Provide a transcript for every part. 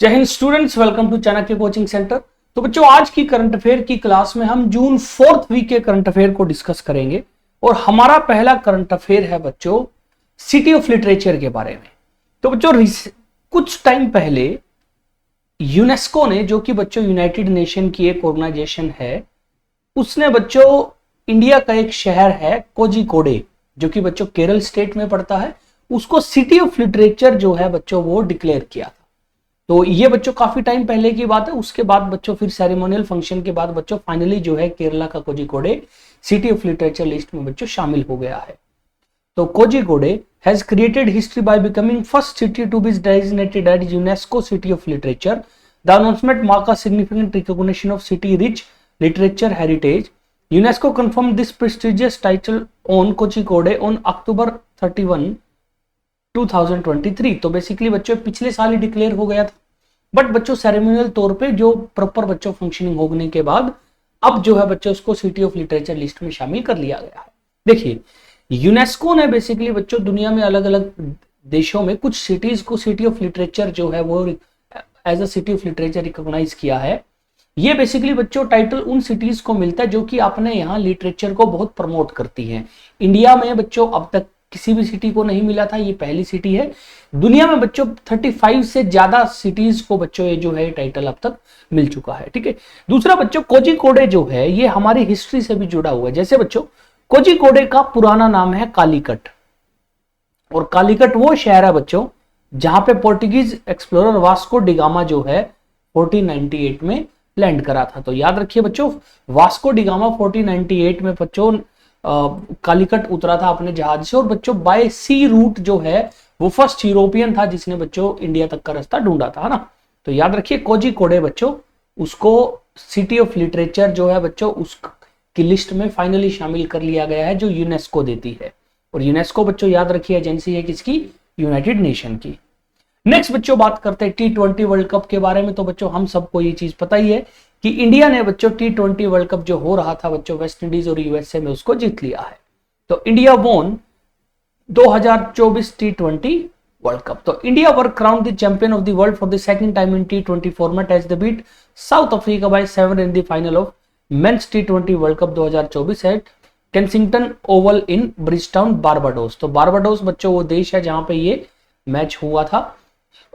जय Hind students, welcome to Chanakya coaching centre. तो बच्चों, आज की करंट अफेयर की क्लास में हम जून 4th वीक के करंट अफेयर को डिस्कस करेंगे। और हमारा पहला करंट अफेयर है बच्चों सिटी ऑफ लिटरेचर के बारे में। तो बच्चों, कुछ टाइम पहले यूनेस्को ने, जो कि बच्चों यूनाइटेड नेशन की एक ऑर्गेनाइजेशन है, उसने बच्चों इंडिया का एक शहर है कोझिकोडे, जो कि बच्चों केरल स्टेट में पड़ता है, उसको सिटी ऑफ लिटरेचर जो है बच्चों वो डिक्लेयर किया था। तो ये बच्चों काफी टाइम पहले की बात है। उसके बाद बच्चों फिर सेरेमोनियल फंक्शन के बाद बच्चों फाइनली जो है केरला का Kozhikode city of literature list में बच्चों शामिल हो गया है। तो Kozhikode has created history by becoming first city to be designated as UNESCO city of literature. The announcement mark a significant recognition of city rich literature heritage. UNESCO confirmed this prestigious title on Kozhikode on October 31, 2023। तो basically बच्चों पिछले साल ही declare हो गया था, but बच्चों ceremonial तौर पे जो प्रॉपर बच्चों फंक्शनिंग होने के बाद अब जो है बच्चों उसको सिटी ऑफ लिटरेचर लिस्ट में शामिल कर लिया गया है। देखिए, यूनेस्को ने बेसिकली बच्चों दुनिया में अलग अलग देशों में कुछ सिटीज को सिटी ऑफ लिटरेचर जो है वो as a city of literature recognise किया है। ये बेसिकली बच्चों टाइटल उन सिटीज को मिलता है जो कि अपने यहाँ लिटरेचर को बहुत प्रमोट करती हैं। इंडिया में बच्चों अब तक किसी भी सिटी को नहीं मिला था, ये पहली सिटी है। दुनिया में बच्चों 35 से ज्यादा सिटीज को बच्चों ये जो है टाइटल अब तक मिल चुका है। ठीक है। दूसरा बच्चों, कोझिकोडे जो है ये हमारी हिस्ट्री से भी जुड़ा हुआ है। जैसे बच्चों कोझिकोडे का पुराना नाम है कालीकट, और कालीकट वो शहर है बच्चों जहां पे पोर्टुगीज एक्सप्लोरर वास्को डिगामा जो है 1498 में लैंड करा था। तो याद रखिए बच्चों, वास्को डिगामा 1498 में बच्चों कालीकट उतरा था अपने जहाज से, और बच्चों बाय सी रूट जो है वो फर्स्ट यूरोपियन था जिसने बच्चों इंडिया तक का रास्ता ढूंढा था, है ना। तो याद रखिए कोझिकोडे बच्चों उसको सिटी ऑफ लिटरेचर जो है बच्चों उसकी लिस्ट में फाइनली शामिल कर लिया गया है, जो यूनेस्को देती है। और यूनेस्को बच्चों याद रखिए एजेंसी है किसकी? यूनाइटेड नेशन की। नेक्स्ट बच्चों बात करते हैं T20 वर्ल्ड कप के बारे में। तो बच्चों हम सबको ये चीज पता ही है कि इंडिया ने बच्चों T20 वर्ल्ड कप जो हो रहा था बच्चों वेस्ट इंडीज और यूएसए में उसको जीत लिया है। तो India won 2024 T20 world cup. तो India were crowned the champion of the world for the second time in T20 format as the beat South Africa by 7 in the final of men's T20 world cup 2024 at Kensington Oval in Bridgetown Barbados. तो Barbados बच्चों वो देश है जहां पे ये match हुआ था,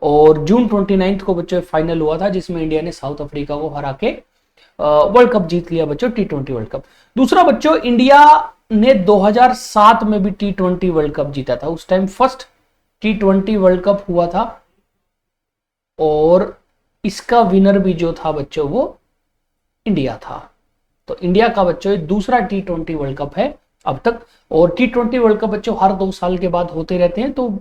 और जून 29 को बच्चों फाइनल हुआ था जिसमें इंडिया ने साउथ अफ्रीका को हरा के वर्ल्ड कप जीत लिया बच्चों T20 वर्ल्ड कप। दूसरा बच्चों, इंडिया ने 2007 में भी T20 वर्ल्ड कप जीता था। उस time first T20 world cup हुआ था, और इसका विनर भी जो था बच्चों वो इंडिया था। तो इंडिया का बच्चों दूसरा T20 वर्ल्ड कप है अब तक। और T20 वर्ल्ड कप बच्चों हर 2 साल के बाद होते रहते हैं। तो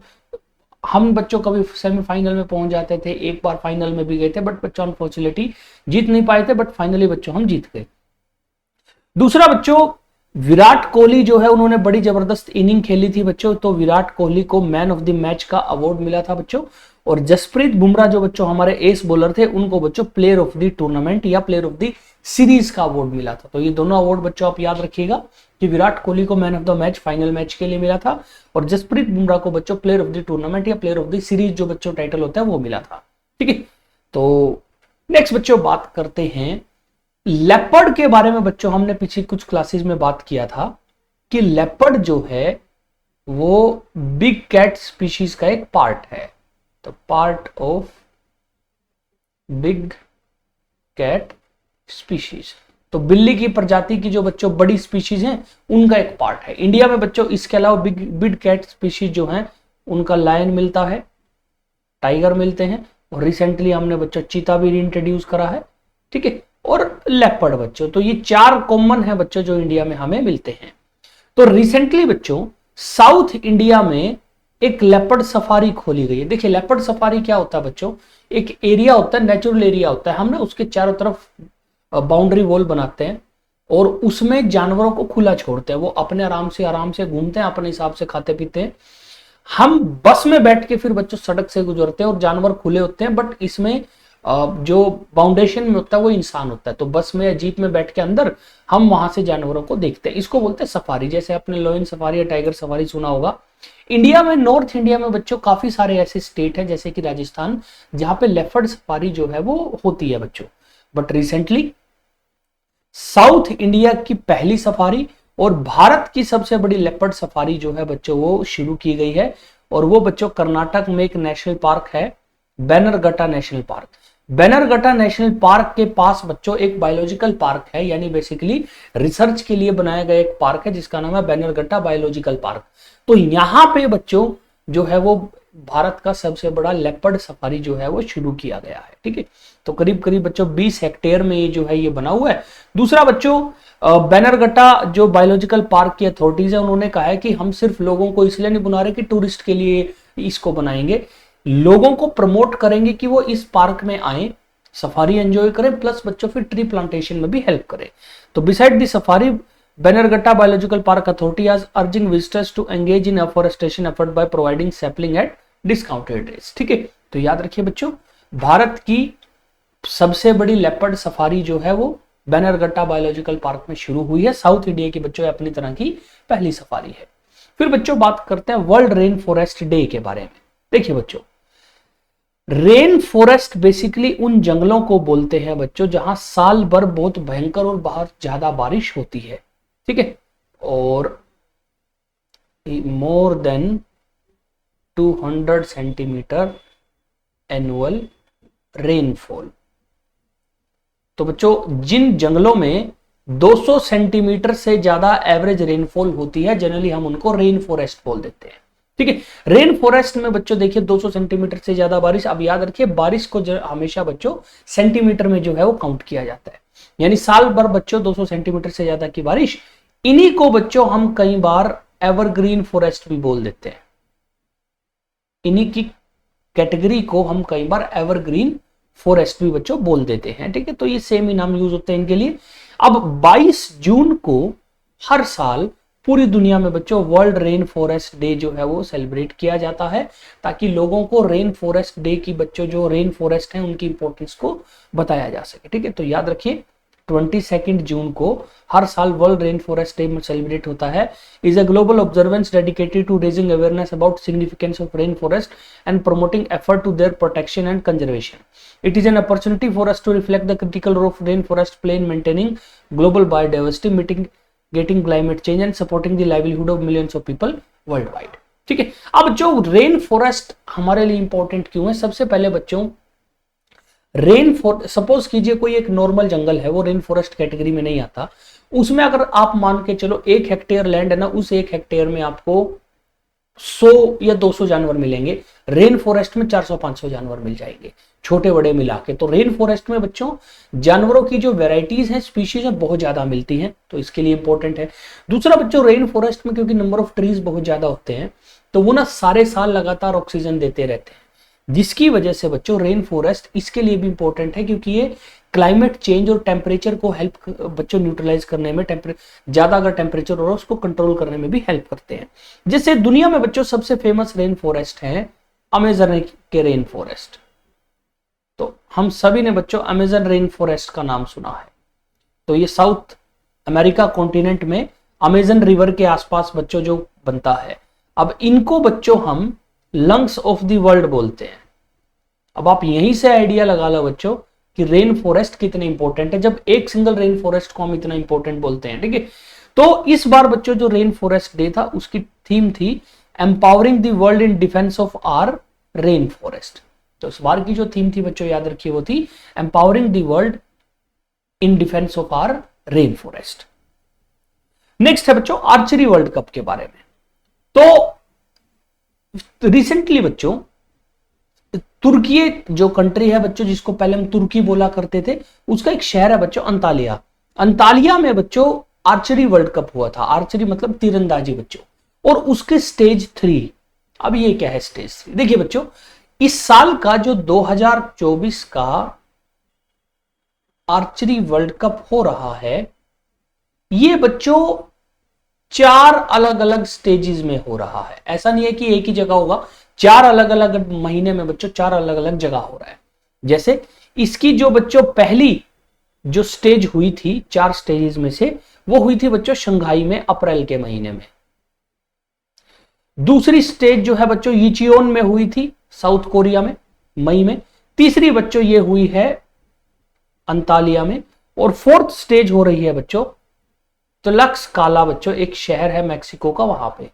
हम बच्चों कभी सेमीफाइनल में पहुंच जाते थे, एक बार फाइनल में भी गए थे, बट बच्चों अनफॉर्चुनेटली जीत नहीं पाए थे, बट फाइनली बच्चों हम जीत गए। दूसरा बच्चों, विराट कोहली जो है उन्होंने बड़ी जबरदस्त इनिंग खेली थी बच्चों। तो विराट कोहली को मैन ऑफ द मैच का अवार्ड मिला था बच्चों। और जसप्रीत बुमराह जो बच्चों हमारे एस बॉलर थे उनको बच्चों प्लेयर ऑफ द टूर्नामेंट या प्लेयर ऑफ द सीरीज का अवार्ड मिला था। तो ये दोनों अवार्ड बच्चों आप याद रखिएगा कि विराट कोहली को man of the match final match के लिए मिला था, और जसप्रीत बुमराह को बच्चों प्लेयर ऑफ द टूर्नामेंट या प्लेयर ऑफ द सीरीज जो बच्चों टाइटल होता है वो मिला था। ठीक है। तो नेक्स्ट बच्चों बात करते हैं लेपर्ड के बारे में। बच्चों हमने पिछली कुछ क्लासेस में बात किया था कि लेपर्ड जो है वो बिग कैट स्पीशीज का एक पार्ट है। तो part of big cat species, तो बिल्ली की प्रजाति की जो बच्चों बड़ी स्पीशीज हैं उनका एक पार्ट है। इंडिया में बच्चों इसके अलावा बिग कैट स्पीशीज जो हैं उनका लायन मिलता है, टाइगर मिलते हैं, और रिसेंटली हमने बच्चों चीता भी इंट्रोड्यूस करा है। ठीक है। और लेपर्ड बच्चों, तो ये 4 कॉमन है बच्चों जो इंडिया में हमें मिलते हैं। तो रिसेंटली बच्चों साउथ इंडिया में एक लेपर्ड सफारी खोली गई है। देखिए लेपर्ड सफारी क्या होता है बच्चों, एक एरिया होता है, नेचुरल एरिया होता है, हम ना उसके चारों तरफ बाउंड्री वॉल बनाते हैं और उसमें जानवरों को खुला छोड़ते हैं। वो अपने आराम से घूमते हैं, अपने हिसाब से खाते पीते हैं। हम बस में बैठ के फिर बच्चों सड़क से गुजरते हैं और जानवर खुले होते हैं, बट इसमें जो बाउंडेशन में होता है वो इंसान होता है। तो बस में या जीप में बैठ के अंदर हम वहां से जानवरों को देखते हैं, इसको बोलते हैं सफारी। जैसे आपने लायन सफारी या टाइगर सफारी सुना होगा, इंडिया में, नॉर्थ इंडिया में बच्चों काफी सारे ऐसे स्टेट है जैसे कि राजस्थान, जहां पे लेपर्ड सफारी जो है वो होती है बच्चों। बट रिसेंटली साउथ इंडिया की पहली सफारी और भारत की सबसे बड़ी लेपर्ड सफारी जो है बच्चों वो शुरू की गई है, और वो बच्चों कर्नाटक में एक नेशनल पार्क है, Bannerghatta national park. Bannerghatta national park के पास बच्चों एक बायोलॉजिकल पार्क है, यानी बेसिकली रिसर्च के लिए बनाया गया एक पार्क है जिसका नाम है बैनरघट्टा बायोलॉजिकल पार्क। तो यहां पे बच्चों जो है वो भारत का सबसे बड़ा लेपर्ड सफारी जो है वो शुरू किया गया है। ठीक है, तो करीब करीब बच्चों 20 हेक्टेयर में ये जो है ये बना हुआ है। दूसरा बच्चों, बैनरघट्टा जो बायोलॉजिकल पार्क की अथॉरिटीज है उन्होंने कहा है कि हम सिर्फ लोगों को इसलिए नहीं बना रहे कि टूरिस्ट के लिए इसको बनाएंगे, लोगों को प्रमोट करेंगे कि वो इस पार्क में आए, सफारी एंजॉय करें, प्लस बच्चों फिर ट्री प्लांटेशन में भी हेल्प करें। तो beside the safari, Bannerghatta biological park authority आज urging visitors to engage in afforestation effort by providing sapling at discounted rates. ठीक है, तो याद रखिए बच्चों, भारत की सबसे बड़ी लेपर्ड सफारी जो है वो बैनरघट्टा बायोलॉजिकल पार्क में शुरू हुई है। साउथ इंडिया की बच्चों अपनी तरह की पहली सफारी है। फिर बच्चों बात करते हैं वर्ल्ड रेन फॉरेस्ट डे के बारे में। देखिए बच्चों, रेन फॉरेस्ट बेसिकली उन जंगलों को बोलते हैं बच्चों जहां साल भर बहुत भयंकर और बहुत ज्यादा बारिश होती है। ठीक है, और more than 200 centimetre annual rainfall. तो बच्चों जिन जंगलों में 200 सेंटीमीटर से ज्यादा एवरेज रेनफॉल होती है, जनरली हम उनको रेन फॉरेस्ट बोल देते हैं। ठीक है, रेन फॉरेस्ट में बच्चों देखिए 200 सेंटीमीटर से ज्यादा बारिश। अब याद रखिए, बारिश को हमेशा बच्चों सेंटीमीटर में जो है वो काउंट किया जाता है, यानी साल भर बच्चों 200 सेंटीमीटर से ज्यादा की बारिश, इन्हीं को बच्चों हम कई बार एवरग्रीन फॉरेस्ट भी बोल देते हैं। इन्हीं की कैटेगरी को हम कई बार एवरग्रीन फॉरेस्ट भी बच्चों बोल देते हैं। ठीक है, तो ये सेम ही नाम यूज होते हैं इनके लिए। अब 22 जून को हर साल पूरी दुनिया में बच्चों वर्ल्ड रेन फॉरेस्ट डे जो है वो सेलिब्रेट किया जाता है, ताकि लोगों को रेन फॉरेस्ट डे की बच्चों जो रेन फॉरेस्ट है उनकी इंपॉर्टेंस को बताया जा सके। ठीक है, तो याद रखिए 22 जून को हर साल वर्ल्ड रेन फॉरेस्ट डे में सेलिब्रेट होता है। Is a global observance dedicated to raising awareness about significance of rain forest and promoting effort to their protection and conservation. It is an opportunity for us to reflect the critical role of rainforest play in maintaining global biodiversity, mitigating climate change and supporting the livelihood of millions of people worldwide. ठीक है, अब जो rain forest हमारे लिए important क्यों है? सबसे पहले बच्चों, रेन फॉरेस्ट, सपोज कीजिए कोई एक नॉर्मल जंगल है, वो रेन फॉरेस्ट कैटेगरी में नहीं आता, उसमें अगर आप मान के चलो 1 हेक्टेयर लैंड है ना, उस 1 हेक्टेयर में आपको 100 या 200 जानवर मिलेंगे। रेन फॉरेस्ट में 400-500 जानवर मिल जाएंगे, छोटे बड़े मिला के। तो रेन फॉरेस्ट में बच्चों जानवरों की जो वेराइटीज हैं, स्पीशीज हैं, बहुत ज्यादा मिलती हैं, तो इसके लिए इंपॉर्टेंट है। दूसरा बच्चों, रेन फॉरेस्ट में क्योंकि नंबर ऑफ ट्रीज बहुत ज्यादा होते हैं, तो वो ना सारे साल लगातार ऑक्सीजन देते रहते हैं, जिसकी वजह से बच्चों रेन फॉरेस्ट इसके लिए भी इंपॉर्टेंट है, क्योंकि ये क्लाइमेट चेंज और टेम्परेचर को हेल्प बच्चों न्यूट्रलाइज करने में, ज्यादा अगर टेम्परेचर हो रहा है उसको कंट्रोल करने में भी हेल्प करते हैं। जैसे दुनिया में बच्चों सबसे फेमस रेन फॉरेस्ट है अमेजन के रेन फॉरेस्ट। तो हम सभी ने बच्चों अमेजन रेन फॉरेस्ट का नाम सुना है। तो ये साउथ अमेरिका कॉन्टिनेंट में अमेजन रिवर के आसपास बच्चों जो बनता है। अब इनको बच्चों हम लंग्स ऑफ द वर्ल्ड बोलते हैं। अब आप यहीं से आइडिया लगा लो बच्चों कि रेन फॉरेस्ट कितने इंपॉर्टेंट है, जब एक सिंगल रेन फॉरेस्ट को हम इतना इंपॉर्टेंट बोलते हैं। ठीक है, तो इस बार बच्चों जो रेन फॉरेस्ट डे था उसकी थीम थी empowering the world in defence of our rain forest. तो इस बार की जो थीम थी बच्चों याद रखिए, वो थी empowering the world in defence of our rain forest. Next है बच्चों आर्चरी वर्ल्ड कप के बारे में। तो रिसेंटली बच्चों तुर्की जो कंट्री है बच्चों, जिसको पहले हम तुर्की बोला करते थे, उसका एक शहर है बच्चों अंतालिया। अंतालिया में बच्चों आर्चरी वर्ल्ड कप हुआ था। आर्चरी मतलब तीरंदाजी बच्चों, और उसके स्टेज 3। अब ये क्या है स्टेज 3? देखिए बच्चों, इस साल का जो 2024 का आर्चरी वर्ल्ड कप हो रहा है, ये बच्चों 4 अलग अलग स्टेजेस में हो रहा है। ऐसा नहीं है कि एक ही जगह होगा, 4 अलग अलग महीने में बच्चों 4 अलग अलग जगह हो रहा है। जैसे इसकी जो बच्चों पहली जो स्टेज हुई थी 4 स्टेजेस में से, वो हुई थी बच्चों शंघाई में अप्रैल के महीने में। दूसरी स्टेज जो है बच्चों यीचियोन में हुई थी साउथ कोरिया में मई में। तीसरी बच्चों ये हुई है अंतालिया में। और फोर्थ स्टेज हो रही है बच्चों तलाक्साला बच्चों, एक शहर है मैक्सिको का वहां पे।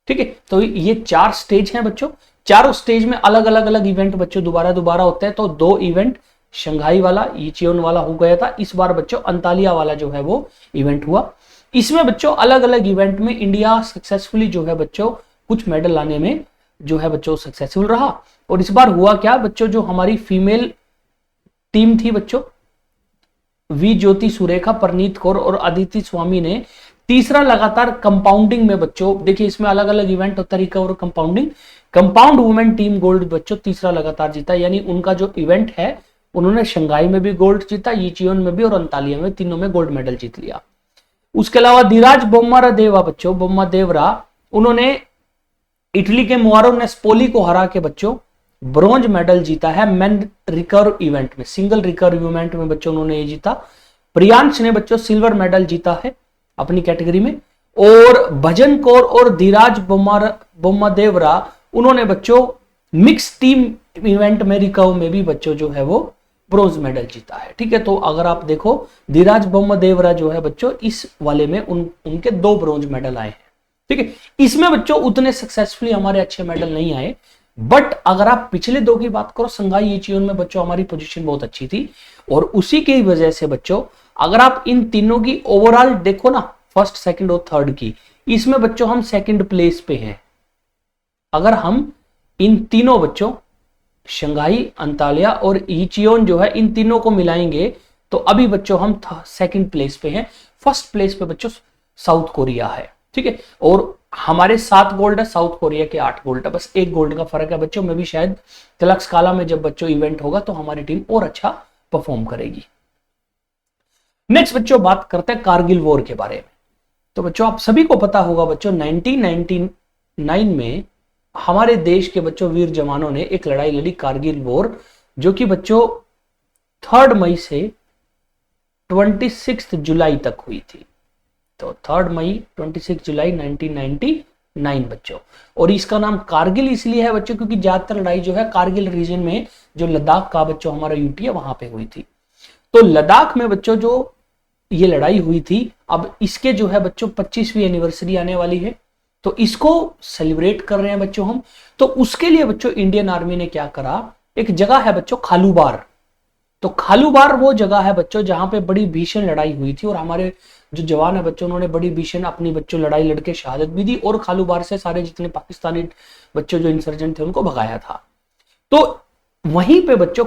ठीक है, तो ये 4 स्टेज हैं बच्चों। चारों स्टेज में अलग अलग अलग इवेंट बच्चों दोबारा दोबारा होते हैं। तो 2 इवेंट शंघाई वाला यीचियोन वाला हो गया था, इस बार बच्चों अंतालिया वाला जो है वो इवेंट हुआ। इसमें बच्चों अलग अलग इवेंट में इंडिया सक्सेसफुली जो है बच्चों कुछ मेडल लाने में जो है बच्चों सक्सेसफुल रहा। और इस बार हुआ क्या बच्चों, जो हमारी फीमेल टीम थी बच्चों, वी ज्योति सुरेखा, परनीत कौर और अदिति स्वामी ने तीसरा लगातार कंपाउंडिंग में बच्चों, देखिए इसमें अलग अलग इवेंट होता है recover compounding, compound women team gold बच्चों तीसरा लगातार जीता। यानी उनका जो इवेंट है उन्होंने शंघाई में भी गोल्ड जीता, यीचियोन में भी और अंतालिया में, तीनों में गोल्ड मेडल जीत लिया। उसके अलावा धीराज बोम्मादेवा बच्चों, बोम्मादेवरा, उन्होंने इटली के मुआरो नेस्पोली को हरा के बच्चों ब्रॉन्ज मेडल जीता है मेन रिकर्व इवेंट में, सिंगल रिकर्व इवेंट में बच्चों उन्होंने ये जीता। प्रियांश ने बच्चों सिल्वर मेडल जीता है अपनी कैटेगरी में। और भजन कौर और धीराज बोम्मादेवरा उन्होंने बच्चों मिक्स टीम इवेंट में रिकर्व में भी बच्चों जो है वो ब्रोंज मेडल जीता है। ठीक है, तो अगर आप देखो धीराज बोम्मादेवरा जो है बच्चों इस वाले में उनके 2 ब्रोंज मेडल आए हैं। ठीक है, इसमें बच्चों उतने सक्सेसफुली हमारे अच्छे मेडल नहीं आए। बट अगर आप पिछले 2 की बात करो, शंघाई यीचियोन में बच्चों हमारी पोजीशन बहुत अच्छी थी और उसी की वजह से बच्चों अगर आप इन तीनों की ओवरऑल देखो ना, फर्स्ट सेकंड और थर्ड की, इसमें बच्चों हम सेकंड प्लेस पे हैं। अगर हम इन तीनों बच्चों शंघाई, अंतालिया और यीचियोन जो है इन तीनों को मिलाएंगे तो अभी बच्चों हम सेकंड प्लेस पे हैं। फर्स्ट प्लेस पे बच्चों साउथ कोरिया है। ठीक है, और हमारे 7 गोल्ड है, साउथ कोरिया के 8 गोल्ड है, बस 1 गोल्ड का फर्क है बच्चों। में भी शायद तलाक्साला में जब बच्चों इवेंट होगा तो हमारी टीम और अच्छा परफॉर्म करेगी। नेक्स्ट बच्चों बात करते हैं कारगिल वॉर के बारे में। तो बच्चों आप सभी को पता होगा बच्चों 1999 में हमारे देश के बच्चों वीर जवानों ने एक लड़ाई लड़ी कारगिल वॉर, जो कि बच्चों 3 मई से 26 जुलाई तक हुई थी। तो 3 मई 26 जुलाई 1999 बच्चों। और इसका नाम कारगिल इसलिए है बच्चों क्योंकि ज्यादातर लड़ाई जो है कारगिल रीजन में, जो लद्दाख का बच्चों हमारा यूटी है वहां पे हुई थी। तो लद्दाख में बच्चों जो ये लड़ाई हुई थी, अब इसके जो है बच्चों 25वीं एनिवर्सरी आने वाली है, तो इसको सेलिब्रेट कर रहे हैं बच्चों हम। तो उसके लिए बच्चों इंडियन आर्मी ने क्या करा, एक जगह है बच्चों खालूबार। तो खालूबार वो जगह है बच्चों जहां पे बड़ी भीषण लड़ाई हुई थी और हमारे जो जवान है बच्चों उन्होंने बड़ी भीषण अपनी बच्चों लड़ाई लड़के शहादत भी दी और खालूबार से सारे जितने पाकिस्तानी बच्चों जो इंसर्जेंट थे उनको भगाया था। तो वहीं पे बच्चों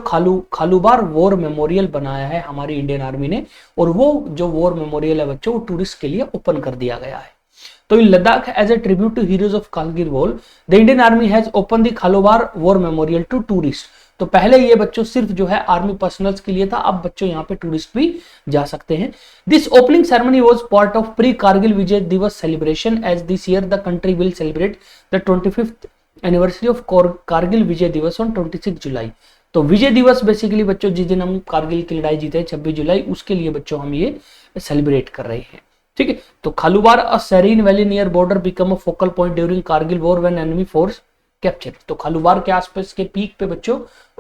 खालूबार वॉर मेमोरियल बनाया है हमारी इंडियन आर्मी ने, और वो जो वॉर मेमोरियल है बच्चों वो टूरिस्ट के लिए ओपन कर दिया गया है। तो in Ladakh as a tribute to heroes of Kargil war the Indian army has open the Khalubar war memorial to tourist. तो पहले ये बच्चों सिर्फ जो है आर्मी पर्सनल्स के लिए था, अब बच्चों यहाँ पे टूरिस्ट भी जा सकते हैं। This opening ceremony was part of pre Kargil Vijay Diwas celebration as this year the country will celebrate the 25th anniversary of Kargil Vijay Diwas on 26 जुलाई। तो विजय दिवस बेसिकली बच्चों जिस दिन हम कारगिल की लड़ाई जीते 26 जुलाई, उसके लिए बच्चों हम ये सेलिब्रेट कर रहे हैं। ठीक है, तो Khalubar a serene valley near border become a focal point during Kargil war when enemy force capture. तो खालूबार के आसपास के पीक पे बच्चों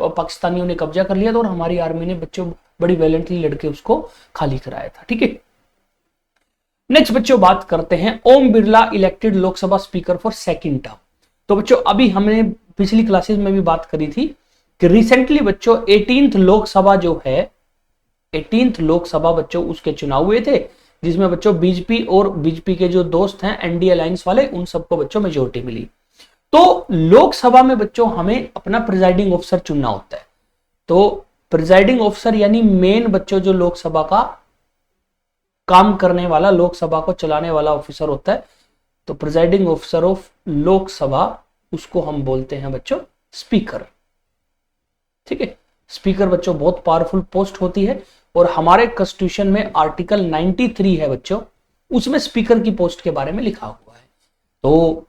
पाकिस्तानियों ने कब्जा कर लिया था और हमारी आर्मी ने बच्चों बड़ी वैलेंटली लड़के उसको खाली कराया था। ठीक है, नेक्स्ट बच्चों बात करते हैं Om Birla elected Lok Sabha speaker for second term. तो बच्चों अभी हमने पिछली क्लासेस में भी बात करी थी कि रिसेंटली बच्चों 18th लोकसभा जो है 18th लोकसभा बच्चों उसके चुनाव हुए थे, जिसमें बच्चों बीजेपी और बीजेपी के जो दोस्त हैं एनडीए अलायंस वाले उन सबको बच्चों मेजोरिटी मिली। तो लोकसभा में बच्चों हमें अपना प्रिजाइडिंग ऑफिसर चुनना होता है। तो प्रिजाइडिंग ऑफिसर यानी मेन बच्चों जो लोकसभा का काम करने वाला, लोकसभा को चलाने वाला ऑफिसर होता है, तो प्रिजाइडिंग ऑफिसर ऑफ लोकसभा उसको हम बोलते हैं बच्चों स्पीकर। ठीक है, स्पीकर बच्चों बहुत पावरफुल पोस्ट होती है और हमारे कॉन्स्टिट्यूशन में आर्टिकल 93 है बच्चों, उसमें स्पीकर की पोस्ट के बारे में लिखा हुआ है। तो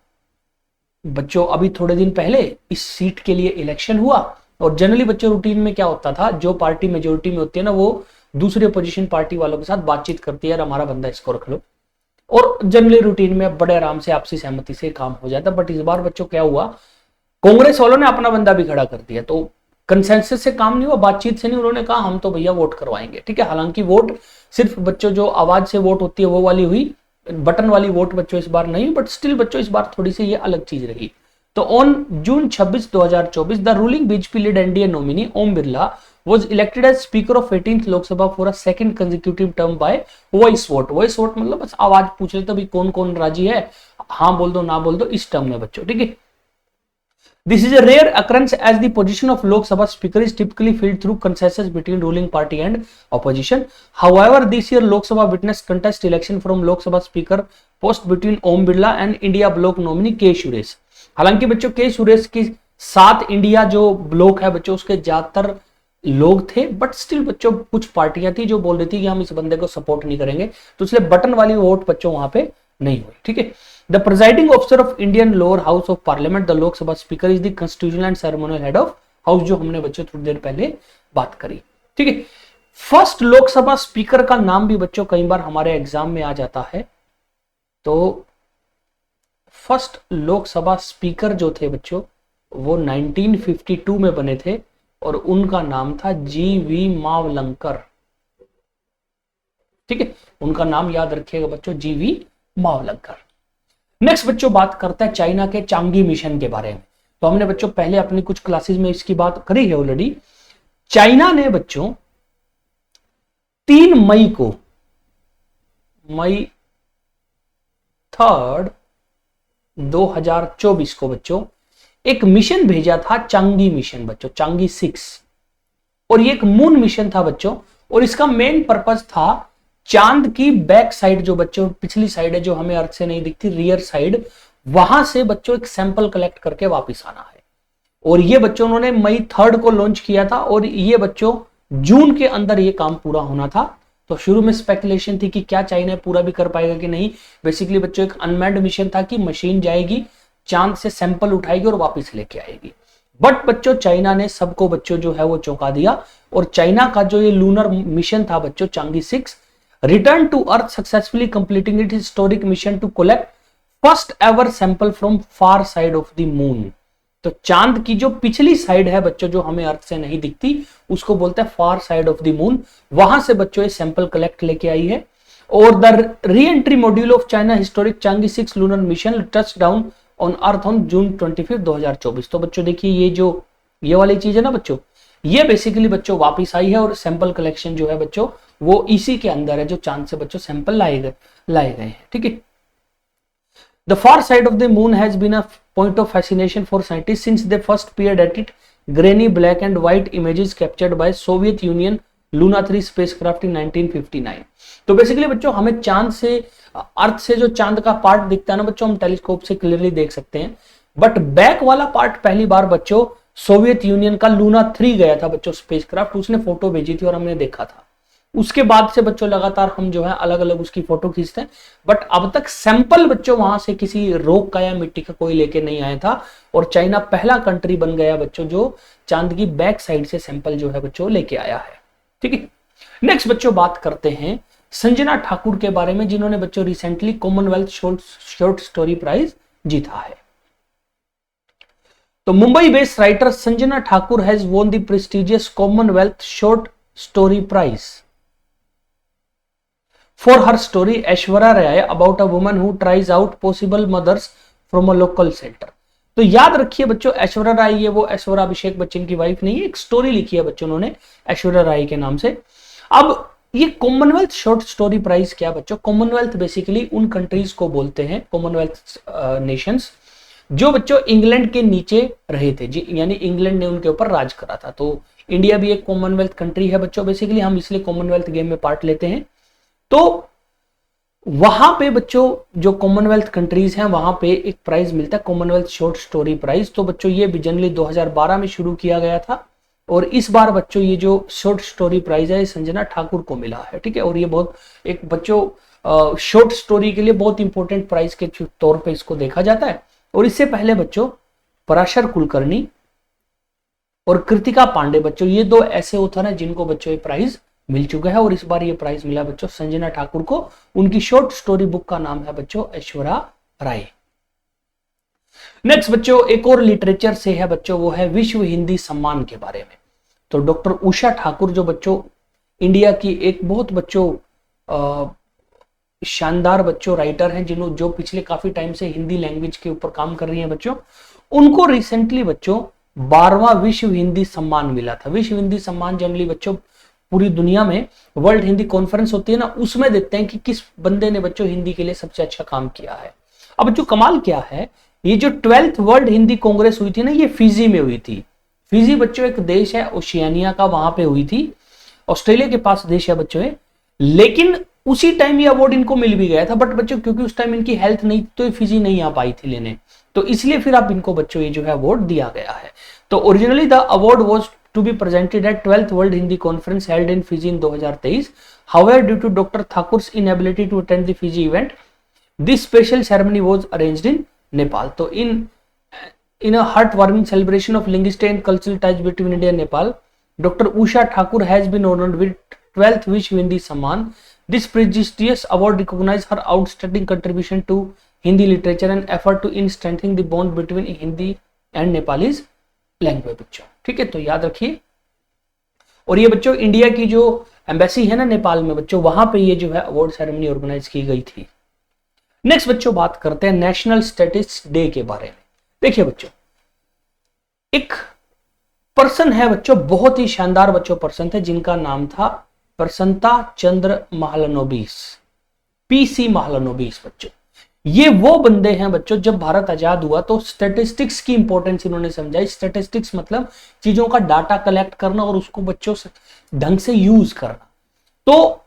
बच्चों अभी थोड़े दिन पहले इस सीट के लिए इलेक्शन हुआ और जनरली बच्चों रूटीन में क्या होता था, जो पार्टी मेजोरिटी में होती है ना वो दूसरे अपोजिशन पार्टी वालों के साथ बातचीत करती है, यार हमारा बंदा इसको रख लो। और जनरली रूटीन में बड़े आराम से आपसी सहमति से काम हो जाता। बट इस बार बच्चों क्या हुआ, कांग्रेस वालों ने अपना बंदा भी खड़ा कर दिया, तो कंसेंसस से काम नहीं हुआ, बातचीत से नहीं, उन्होंने कहा हम तो भैया वोट करवाएंगे। ठीक है, हालांकि वोट सिर्फ बच्चों जो आवाज से वोट होती है वो वाली हुई, बटन वाली वोट बच्चों इस बार नहीं, बट स्टिल बच्चों इस बार थोड़ी सी ये अलग चीज रही। तो on June 26, 2024 the ruling BJP lead NDA nominee Om Birla was elected as speaker of 18th Lok Sabha for a second consecutive term by voice vote। voice vote मतलब बस आवाज पूछ रहे थे भाई कौन कौन राजी है, हाँ बोल दो ना बोल दो इस टर्म में बच्चों। ठीक है, this is a rare occurrence as the position of Lok Sabha speaker is typically filled through consensus between ruling party and opposition। however this year Lok Sabha witnessed contest election from Lok Sabha speaker post between Om Birla and India bloc nominee K Suresh। हालांकि बच्चों के सुरेश के साथ India जो block है बच्चों उसके ज्यादातर लोग थे, बट स्टिल बच्चों कुछ पार्टियां थी जो बोल रही थी कि हम इस बंदे को सपोर्ट नहीं करेंगे, तो इसलिए बटन वाली वोट बच्चों वहां पे नहीं हुई। ठीक है, the presiding officer of Indian lower house of parliament the Lok Sabha speaker is the constitutional and ceremonial head of house, जो हमने बच्चों थोड़ी देर पहले बात करी। ठीक है, फर्स्ट लोकसभा स्पीकर का नाम भी बच्चों कई बार हमारे एग्जाम में आ जाता है। तो फर्स्ट लोकसभा स्पीकर जो थे बच्चों वो 1952 में बने थे और उनका नाम था जीवी मावलंकर। ठीक है, उनका नाम याद रखिएगा बच्चों, जीवी मावलंकर। नेक्स्ट बच्चों बात करता है चाइना के चांगी मिशन के बारे में। तो हमने बच्चों पहले अपनी कुछ क्लासेस में इसकी बात करी है ऑलरेडी। चाइना ने बच्चों 3 मई को, मई 3, 2024 को बच्चों एक मिशन भेजा था, चांगी मिशन बच्चों, चांगी 6, और ये एक मून मिशन था बच्चों, और इसका मेन पर्पस था चांद की बैक साइड जो बच्चों पिछली साइड है जो हमें अर्थ से नहीं दिखती, रियर साइड, वहां से बच्चों एक सैंपल कलेक्ट करके वापस आना है। और ये बच्चों उन्होंने मई 3 को लॉन्च किया था और ये बच्चों जून के अंदर ये काम पूरा होना था। तो शुरू में स्पेकुलेशन थी कि क्या चाइना पूरा भी कर पाएगा कि नहीं। बेसिकली बच्चों एक अनमैन्ड मिशन था कि मशीन जाएगी चांद से सैंपल उठाएगी और वापस लेके आएगी। बट बच्चों चाइना ने सबको बच्चों जो है वो चौंका दिया, और चाइना का जो ये लूनर मिशन था बच्चों Chang'e 6 return to earth successfully completing it historic mission to collect first ever sample from far side of the moon. तो चांद की जो पिछली साइड है बच्चों जो हमें अर्थ से नहीं दिखती उसको बोलते हैं फार साइड ऑफ द मून, वहां से बच्चों ये सैंपल कलेक्ट लेके आई है। और the re entry module of China historic Changi 6 lunar mission touch down on earth on June 25, 2024। तो बच्चों देखिए ये जो ये वाली चीज है ना बच्चों, ये बेसिकली बच्चों वापस आई है और सैंपल कलेक्शन जो है बच्चों वो इसी के अंदर है जो चांद से बच्चों सैंपल लाए गए हैं। ठीक है, the far side of the moon has been a point of fascination for scientist since they first peered at it grainy black and white images captured by Soviet Union Luna 3 spacecraft in 1959। तो basically बच्चों हमें चांद से अर्थ से जो चांद का part दिखता है ना बच्चों हम टेलीस्कोप से क्लियरली देख सकते हैं, बट बैक वाला पार्ट पहली बार बच्चों सोवियत यूनियन का लूना 3 गया था बच्चों स्पेसक्राफ्ट, उसने फोटो भेजी थी और हमने देखा था। उसके बाद से बच्चों लगातार हम जो है अलग अलग उसकी फोटो खींचते हैं, बट अब तक सैंपल बच्चों वहां से किसी रॉक का या मिट्टी का कोई लेके नहीं आया था, और चाइना पहला कंट्री बन गया बच्चों जो चांद की बैक साइड से सैंपल जो है बच्चों लेके आया है। ठीक है, नेक्स्ट बच्चों बात करते हैं संजना ठाकुर के बारे में जिन्होंने बच्चों recently Commonwealth short story prize जीता है। तो Mumbai based writer Sanjana Thakur has won the prestigious Commonwealth short story prize for her story Aishwarya Rai about a woman who tries out possible mothers from a local centre. तो याद रखिए बच्चों ऐश्वर्या राय ये वो ऐश्वर्या अभिषेक बच्चन की वाइफ नहीं है, एक स्टोरी लिखी है बच्चों उन्होंने ऐश्वर्या राय के नाम से। अब ये कॉमनवेल्थ शॉर्ट स्टोरी प्राइज क्या बच्चों, कॉमनवेल्थ बेसिकली उन कंट्रीज को बोलते हैं, कॉमनवेल्थ नेशंस जो बच्चों इंग्लैंड के नीचे रहे थे जी, यानी इंग्लैंड ने उनके ऊपर राज करा था। तो इंडिया भी एक कॉमनवेल्थ कंट्री है बच्चों, बेसिकली हम इसलिए कॉमनवेल्थ गेम में पार्ट लेते हैं। तो वहां पे बच्चों जो कॉमनवेल्थ कंट्रीज हैं वहां पे एक प्राइज मिलता है कॉमनवेल्थ शॉर्ट स्टोरी प्राइज। तो बच्चों ये जनरली 2012 में शुरू किया गया था, और इस बार बच्चों ये जो शॉर्ट स्टोरी प्राइज है संजना ठाकुर को मिला है। ठीक है, और ये बहुत एक बच्चों शॉर्ट स्टोरी के लिए बहुत इंपॉर्टेंट प्राइज के तौर पे इसको देखा जाता है। और इससे पहले बच्चों पराशर कुलकर्णी और कृतिका पांडे बच्चों ये 2 ऐसे ऑथर हैं जिनको बच्चों ये प्राइज मिल चुका है और इस बार ये प्राइज मिला बच्चों संजना ठाकुर को। उनकी शॉर्ट स्टोरी बुक का नाम है बच्चों ऐश्वर्या राय। नेक्स्ट बच्चों एक और लिटरेचर से है बच्चों, वो है विश्व हिंदी सम्मान के बारे में। तो डॉक्टर उषा ठाकुर जो बच्चों इंडिया की एक बहुत बच्चों शानदार बच्चों राइटर हैं, जिन्होंने जो पिछले काफी टाइम से हिंदी लैंग्वेज के ऊपर काम कर रही हैं बच्चों, उनको रिसेंटली बच्चों 12वां विश्व हिंदी सम्मान मिला था। विश्व हिंदी सम्मान जनरली बच्चों पूरी दुनिया में वर्ल्ड हिंदी कॉन्फ्रेंस होती है ना, उसमें देखते हैं कि किस बंदे ने बच्चों हिंदी के लिए सबसे अच्छा काम किया है। अब जो कमाल क्या है, ये जो 12th वर्ल्ड हिंदी कांग्रेस हुई थी ना, ये फिजी में हुई थी। फिजी बच्चों एक देश है ओशियानिया का, वहां पे हुई थी, ऑस्ट्रेलिया के पास देश है बच्चों है। लेकिन उसी टाइम ये अवार्ड इनको मिल भी गया था, बट बच्चों क्योंकि उस टाइम इनकी हेल्थ नहीं तो ये फिजी नहीं आ पाई थी लेने, तो इसलिए फिर अब इनको बच्चों ये जो है अवार्ड दिया गया है। तो originally the award was to be presented at 12th world Hindi conference held in Fiji in 2023। However due to doctor Thakur's inability to attend the Fiji event, this special ceremony was arranged in Nepal. तो in a heartwarming celebration of linguistic and cultural ties between India and Nepal, Dr. Usha Thakur has been honored with 12th Vishwa Hindi Samman. This prestigious award recognizes her outstanding contribution to Hindi literature and effort to in strengthening the bond between Hindi and Nepalese language बच्चों। ठीक है, तो याद रखिए। और ये बच्चों India की जो एम्बेसी है ना नेपाल में बच्चों, वहां पे ये जो है अवार्ड सेरेमनी ऑर्गेनाइज की गई थी। नेक्स्ट बच्चों बात करते हैं नेशनल स्टैटिस्टिक्स डे के बारे में। देखिए बच्चों एक पर्सन है बच्चों, बहुत ही शानदार बच्चों पर्सन थे, जिनका नाम था प्रसन्नता चंद्र महालनोबिस, पीसी महालनोबिस बच्चों। ये वो बंदे हैं बच्चों, जब भारत आजाद हुआ तो स्टैटिस्टिक्स की इंपॉर्टेंस इन्होंने समझाई। स्टैटिस्टिक्स मतलब चीजों का डाटा कलेक्ट करना और उसको बच्चों से ढंग से यूज करना। तो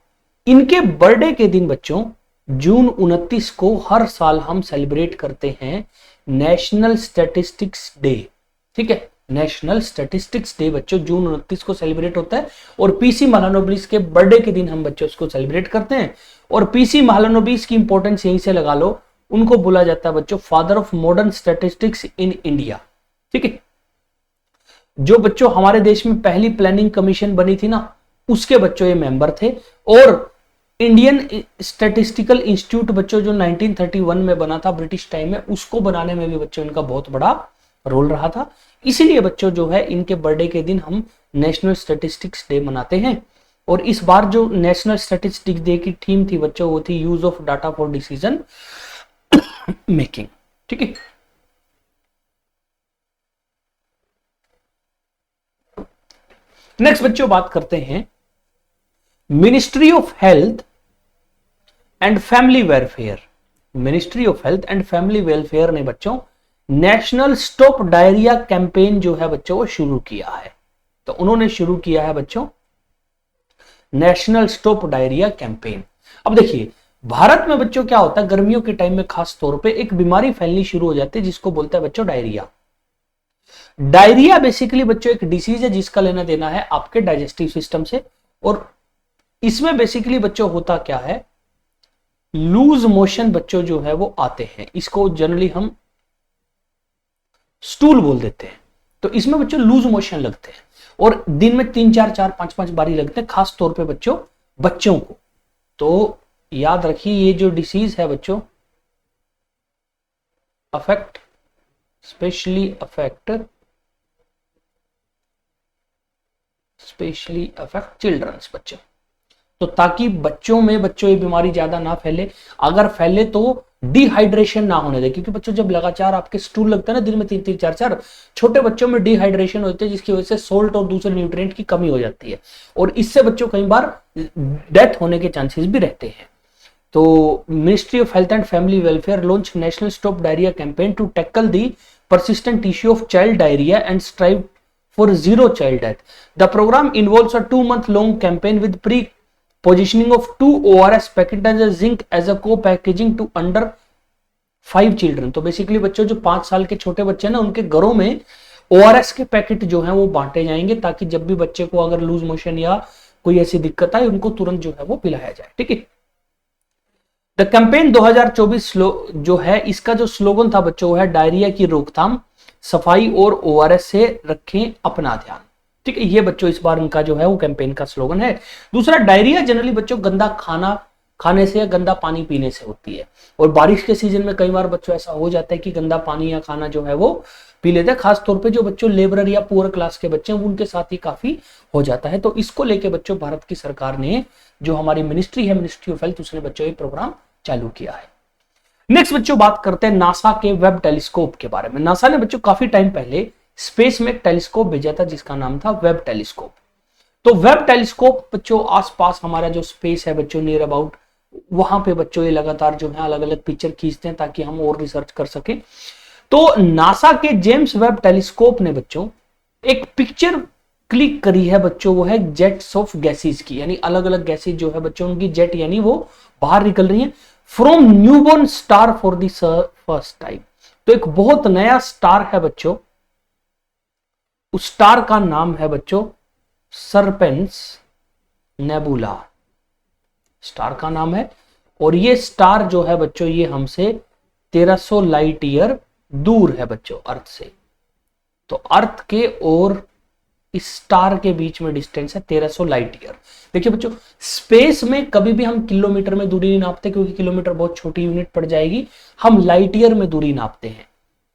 इनके बर्थडे के दिन बच्चों जून 29 को हर साल हम सेलिब्रेट करते हैं नेशनल स्टैटिस्टिक्स डे। ठीक है, नेशनल स्टैटिस्टिक्स डे बच्चों जून 29 को सेलिब्रेट होता है और पीसी महालनोबिस के बर्थडे के दिन हम बच्चों उसको सेलिब्रेट करते हैं। और पीसी महालनोबिस की इंपॉर्टेंस यहीं से लगा लो, उनको बोला जाता है बच्चों father of modern statistics in India. ठीक है, जो बच्चों हमारे देश में पहली प्लानिंग कमीशन बनी थी ना, उसके बच्चों ये मेंबर थे। और इंडियन स्टैटिस्टिकल इंस्टीट्यूट बच्चों जो 1931 में बना था ब्रिटिश टाइम में, उसको बनाने में भी बच्चों इनका बहुत बड़ा रोल रहा था। इसीलिए बच्चों जो है इनके बर्थडे के दिन हम नेशनल स्टैटिस्टिक्स डे मनाते हैं। और इस बार जो नेशनल स्टैटिस्टिक्स डे की थीम थी बच्चों, वो थी use of data for decision making. ठीक है, नेक्स्ट बच्चों बात करते हैं ministry of health and family welfare. Ministry of health and family welfare ने बच्चों नेशनल स्टॉप डायरिया कैंपेन जो है बच्चों वो शुरू किया है। तो उन्होंने शुरू किया है बच्चों नेशनल स्टॉप डायरिया कैंपेन। अब देखिए भारत में बच्चों क्या होता है, गर्मियों के टाइम में खास तौर पे एक बीमारी फैलनी शुरू हो जाती है जिसको बोलते हैं बच्चों डायरिया। डायरिया बेसिकली बच्चों एक डिसीज है जिसका लेना देना है आपके डाइजेस्टिव सिस्टम से। और इसमें बेसिकली बच्चों होता क्या है, लूज मोशन बच्चों जो है वो आते हैं, इसको जनरली हम स्टूल बोल देते हैं। तो इसमें बच्चों लूज मोशन लगते हैं और दिन में 3-4-4-5-5 बारी लगते हैं, खास तौर पे बच्चों को। तो याद रखिए ये जो डिसीज है बच्चों स्पेशली अफेक्ट चिल्ड्रंस बच्चों। तो ताकि बच्चों में ये बीमारी ज्यादा ना फैले, अगर फैले तो डिहाइड्रेशन ना होने दे। क्योंकि बच्चों जब लगातार आपके स्टूल लगता है ना दिन में 3-3-4-4, छोटे बच्चों में डिहाइड्रेशन होती है जिसकी वजह से सोल्ट और दूसरे न्यूट्रिएंट की कमी हो जाती है और इससे बच्चों कई बार डेथ होने के चांसेस भी रहते हैं। तो ministry of health and family welfare launch national stop diarrhoea campaign to tackle the persistent issue of child diarrhea and strive for zero child death. The program involves a 2-month long campaign with pre-positioning of 2 ORS packet as a zinc as a co-packaging to under 5 children. तो basically बच्चों जो 5 साल के छोटे बच्चे हैं ना, उनके घरों में ORS के पैकेट जो है वो बांटे जाएंगे ताकि जब भी बच्चे को अगर लूज मोशन या कोई ऐसी दिक्कत आए उनको तुरंत जो है वो पिलाया जाए। ठीक है, द कैंपेन 2024 जो है इसका जो स्लोगन था बच्चों है डायरिया की रोकथाम, सफाई और ORS से रखें अपना ध्यान। ठीक है, ये बच्चों इस बार इनका जो है वो कैंपेन का स्लोगन है। दूसरा, डायरिया जनरली बच्चों गंदा खाना खाने से या गंदा पानी पीने से होती है, और बारिश के सीजन में कई बार बच्चों ऐसा हो जाता है कि गंदा पानी या खाना जो है वो पी लेते हैं, खासतौर पे जो बच्चों लेबरर या पुअर क्लास के बच्चे हैं उनके साथ ही काफी हो जाता है। तो इसको लेके बच्चों भारत की सरकार ने, जो हमारी मिनिस्ट्री है, मिनिस्ट्री ऑफ हेल्थ, उसने बच्चों ये प्रोग्राम चालू किया है। नेक्स्ट बच्चों बात करते हैं नासा के वेब टेलीस्कोप के बारे में। नासा ने बच्चों काफी टाइम पहले स्पेस में एक टेलीस्कोप भेजा था जिसका नाम था वेब टेलीस्कोप। तो वेब टेलीस्कोप बच्चों आसपास हमारा जो स्पेस है बच्चों नियर अबाउट, वहां पे बच्चों ये लगातार जो है अलग अलग पिक्चर खींचते हैं ताकि हम और रिसर्च कर सके। तो नासा के जेम्स वेब टेलीस्कोप ने बच्चों एक पिक्चर क्लिक करी है बच्चों, वो है जेट्स ऑफ गैसेस की, यानी अलग अलग गैसेस जो है बच्चों उनकी जेट यानी वो बाहर निकल रही है from newborn star for the first time. तो एक बहुत नया स्टार है बच्चों, उस स्टार का नाम है बच्चों सर्पेंस नेबुला, स्टार का नाम है। और ये स्टार जो है बच्चों ये हमसे 1300 लाइट ईयर दूर है बच्चों अर्थ से। तो अर्थ के और इस स्टार के बीच में डिस्टेंस है 1300 लाइट ईयर। देखिए बच्चों, स्पेस में कभी भी हम किलोमीटर में दूरी नहीं नापते क्योंकि किलोमीटर बहुत छोटी यूनिट पड़ जाएगी, हम लाइट ईयर में दूरी नापते हैं।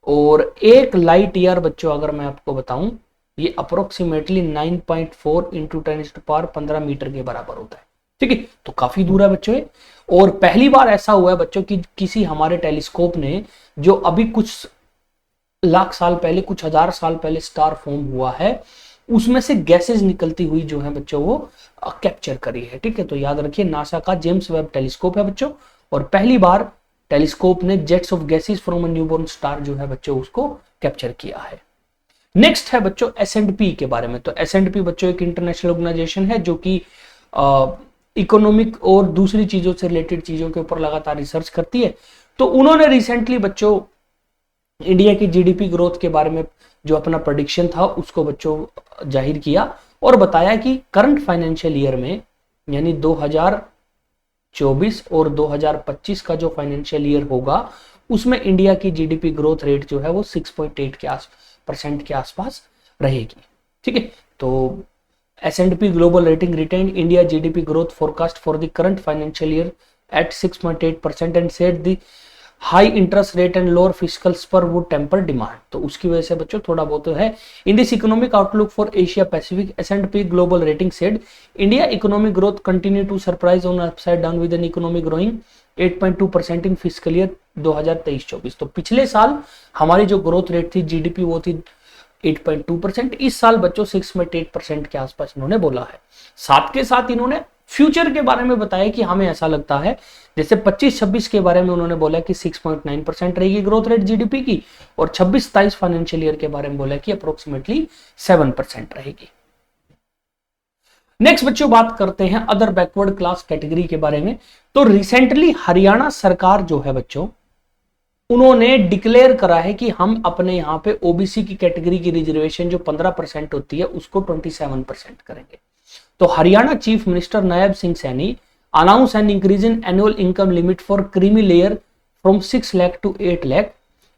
और एक लाइट ईयर बच्चों अगर मैं आपको बताऊं, ये अप्रोक्सीमेटली 9.4 इंटू 10⁻15 मीटर के बराबर होता है। ठीक है, तो काफी दूर है बच्चों। और पहली बार ऐसा हुआ है बच्चों कि किसी हमारे टेलीस्कोप ने, जो अभी कुछ लाख साल पहले, कुछ हजार साल पहले स्टार फॉर्म हुआ है, उसमें से गैसेस निकलती हुई जो है बच्चों वो कैप्चर करी है। ठीक है, तो याद रखिए नासा का जेम्स वेब टेलीस्कोप है बच्चों, और पहली बार टेलीस्कोप ने jets of gases from a newborn star जो है बच्चों उसको कैप्चर किया है। नेक्स्ट है बच्चों S&P के बारे में। तो S&P बच्चों एक इंटरनेशनल ऑर्गेनाइजेशन है जो कि इकोनॉमिक और दूसरी चीजों से रिलेटेड चीजों के ऊपर लगातार रिसर्च करती है। तो उन्होंने रिसेंटली बच्चों इंडिया की जीडीपी ग्रोथ के बारे में जो अपना प्रेडिक्शन था उसको बच्चों जाहिर किया और बताया कि करंट फाइनेंशियल ईयर में, यानी 2024 और 2025 का जो फाइनेंशियल ईयर होगा उसमें इंडिया की जीडीपी ग्रोथ रेट जो है वो 6.8 के आसपास रहेगी। ठीक है, तो S&P global rating retained India GDP growth forecast for the current financial year at 6.8% and said the high interest rate and lower fiscal spur would temper demand. तो उसकी वजह से बच्चों थोड़ा बहुत है। In this economic outlook for Asia Pacific, S&P global rating said India economic growth continue to surprise on upside down with an economic growing 8.2% in fiscal year 2023-24। तो पिछले साल हमारी जो ग्रोथ रेट थी जीडीपी वो थी 8.2%, इस साल बच्चों 6.8% के आसपास इन्होंने बोला है। साथ के साथ इन्होंने फ्यूचर के बारे में बताया कि हमें ऐसा लगता है, जैसे 25-26 के बारे में उन्होंने बोला कि 6.9% रहेगी ग्रोथ रेट जीडीपी की, और 26-27 फाइनेंशियल ईयर के बारे में बोला कि अप्रोक्सीमेटली 7% रहेगी। नेक्स्ट बच्चों बात करते हैं अदर बैकवर्ड क्लास कैटेगरी के बारे में। तो रिसेंटली हरियाणा सरकार जो है बच्चों, उन्होंने डिक्लेयर करा है कि हम अपने यहाँ पे ओबीसी की कैटेगरी की रिजर्वेशन जो 15% होती है उसको 27% करेंगे। तो Haryana chief minister Nayab Singh Saini announce an increase in annual income limit for creamy layer from 6 lakh to 8 lakh,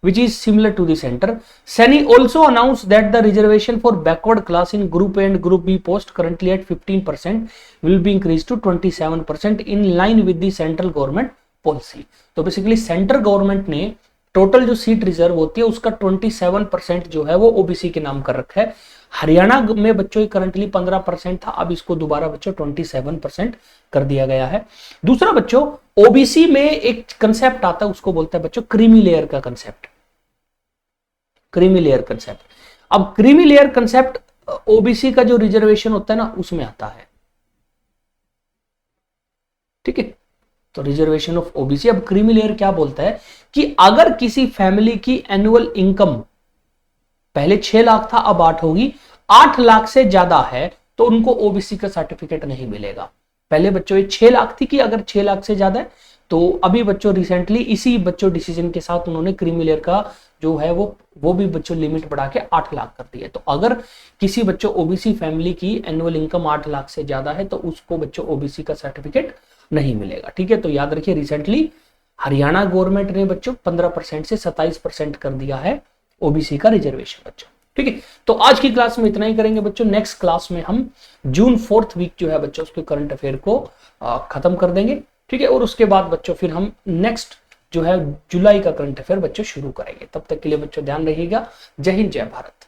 which is similar to the center. Sani also announced that the reservation for backward class in Group A and Group B post currently at 15% will be increased to 27% in line with the central government policy. तो basically central government ने total जो seat reserve होती है उसका 27% जो है वो OBC के नाम कर रखा है। हरियाणा में बच्चों करंटली 15% था, अब इसको दोबारा बच्चों 27% कर दिया गया है। दूसरा बच्चों ओबीसी में एक कंसेप्ट आता है उसको बोलते हैं बच्चों क्रीमी लेयर का कंसेप्ट। क्रीमी लेयर कंसेप्ट, अब क्रीमी लेयर कंसेप्ट ओबीसी का जो रिजर्वेशन होता है ना उसमें आता है। ठीक है, तो रिजर्वेशन ऑफ ओबीसी। अब क्रीमी लेयर क्या बोलता है कि अगर किसी फैमिली की एनुअल इनकम पहले 6 लाख था अब 8 होगी, 8 लाख से ज्यादा है तो उनको ओबीसी का सर्टिफिकेट नहीं मिलेगा। पहले बच्चों ये 6 लाख थी कि अगर 6 लाख से ज्यादा है, तो अभी बच्चों रिसेंटली इसी बच्चों डिसीजन के साथ उन्होंने क्रीमी लेयर का जो है वो भी बच्चों लिमिट बढ़ा के 8 लाख कर दी है। तो अगर किसी बच्चों ओबीसी फैमिली की एनुअल इनकम 8 लाख से ज्यादा है तो उसको बच्चों ओबीसी का सर्टिफिकेट नहीं मिलेगा। ठीक है, तो याद रखिए रिसेंटली हरियाणा गवर्नमेंट ने बच्चों 15% से 27% कर दिया है ओबीसी का रिजर्वेशन बच्चों। ठीक है, तो आज की क्लास में इतना ही करेंगे बच्चों। नेक्स्ट क्लास में हम जून 4th वीक जो है बच्चों उसके करंट अफेयर को खत्म कर देंगे। ठीक है, और उसके बाद बच्चों फिर हम नेक्स्ट जो है जुलाई का करंट अफेयर बच्चों शुरू करेंगे। तब तक के लिए बच्चों ध्यान रखिएगा। जय हिंद, जय भारत।